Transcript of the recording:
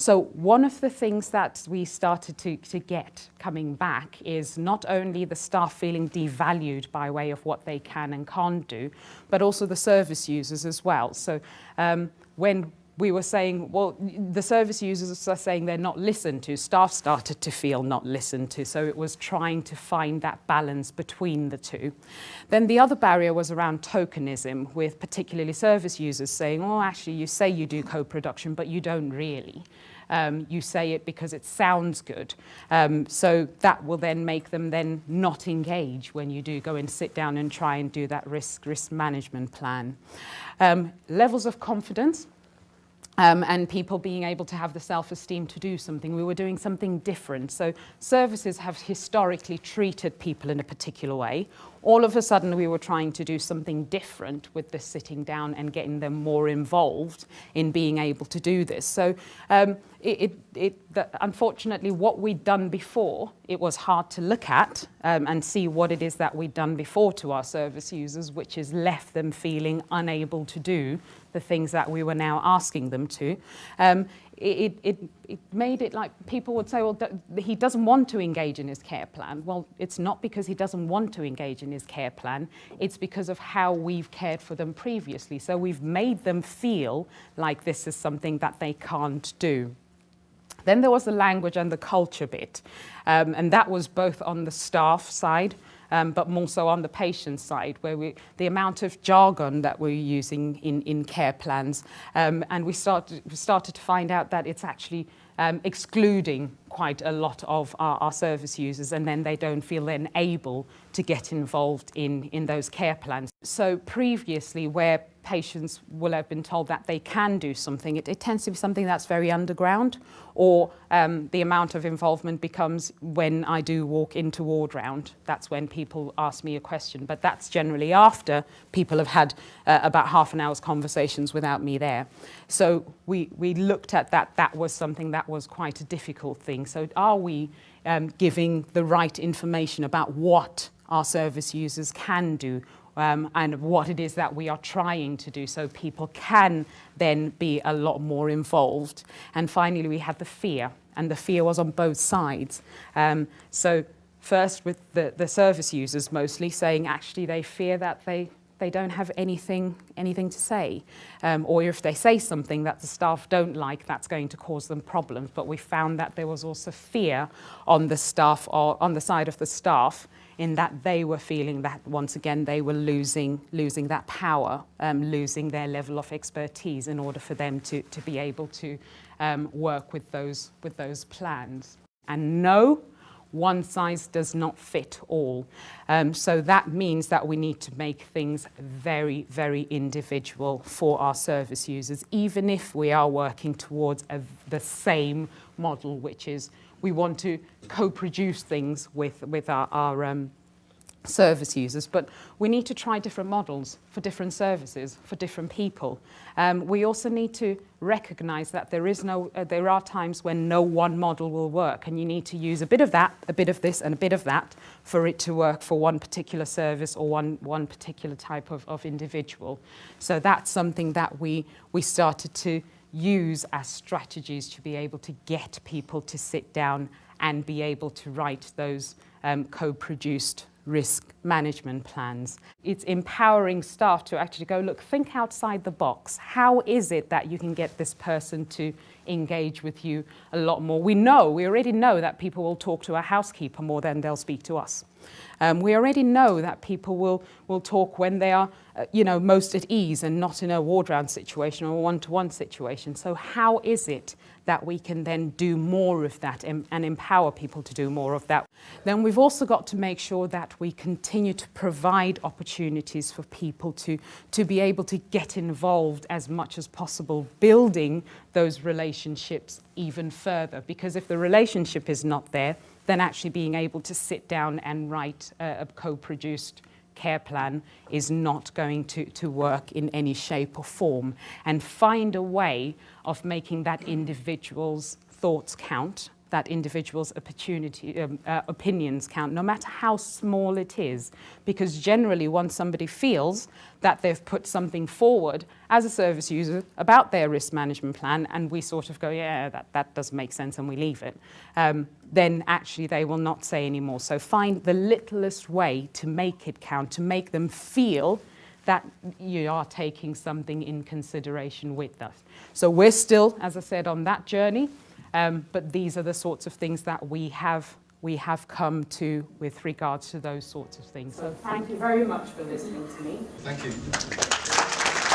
So one of the things that we started to get coming back is not only the staff feeling devalued by way of what they can and can't do, but also the service users as well. So when we were saying, well, the service users are saying they're not listened to, staff started to feel not listened to. So it was trying to find that balance between the two. Then the other barrier was around tokenism, with particularly service users saying, oh, actually, you say you do co-production, but you don't really. You say it because it sounds good. So that will then make them then not engage when you do go and sit down and try and do that risk management plan. Levels of confidence. And people being able to have the self-esteem to do something. We were doing something different. So services have historically treated people in a particular way. All of a sudden, we were trying to do something different with this sitting down and getting them more involved in being able to do this. So unfortunately, what we'd done before, it was hard to look at and see what it is that we'd done before to our service users, which has left them feeling unable to do the things that we were now asking them to. It made it like people would say, well, he doesn't want to engage in his care plan. Well, it's not because he doesn't want to engage in his care plan. It's because of how we've cared for them previously. So we've made them feel like this is something that they can't do. Then there was the language and the culture bit. And that was both on the staff side, but more so on the patient side, where the amount of jargon that we're using in care plans, and we started to find out that it's actually excluding quite a lot of our service users, and then they don't feel then able to get involved in those care plans. So previously, where patients will have been told that they can do something, it tends to be something that's very underground, or the amount of involvement becomes when I do walk into ward round. That's when people ask me a question, but that's generally after people have had about half an hour's conversations without me there. So we looked at that. That was something that was quite a difficult thing. So are we giving the right information about what our service users can do, and what it is that we are trying to do, so people can then be a lot more involved. And finally, we had the fear, and the fear was on both sides. So first with the service users mostly saying actually they fear that they don't have anything to say, or if they say something that the staff don't like, that's going to cause them problems. But we found that there was also fear on the staff, or on the side of the staff, in that they were feeling that once again they were losing that power, losing their level of expertise in order for them to be able to work with those plans. And no, one size does not fit all. So that means that we need to make things very, very individual for our service users, even if we are working towards the same model, which is we want to co-produce things with our service users, but we need to try different models for different services, for different people. We also need to recognise that there are times when no one model will work, and you need to use a bit of that, a bit of this, and a bit of that for it to work for one particular service or one particular type of individual. So that's something that we started to use as strategies to be able to get people to sit down and be able to write those co-produced risk management plans. It's empowering staff to actually go, look, think outside the box. How is it that you can get this person to engage with you a lot more? We already know that people will talk to a housekeeper more than they'll speak to us. We already know that people will talk when they are, most at ease and not in a ward round situation or a one-to-one situation. So how is it that we can then do more of that and empower people to do more of that? Then we've also got to make sure that we continue to provide opportunities for people to be able to get involved as much as possible, building those relationships even further. Because if the relationship is not there, then actually being able to sit down and write a co-produced care plan is not going to work in any shape or form. And find a way of making that individual's thoughts count, that individuals' opinions count, no matter how small it is. Because generally, once somebody feels that they've put something forward as a service user about their risk management plan, and we sort of go, yeah, that does make sense, and we leave it, then actually they will not say anymore. So find the littlest way to make it count, to make them feel that you are taking something in consideration with us. So we're still, as I said, on that journey. But these are the sorts of things that we have come to with regards to those sorts of things. So thank you very much for listening to me. Thank you.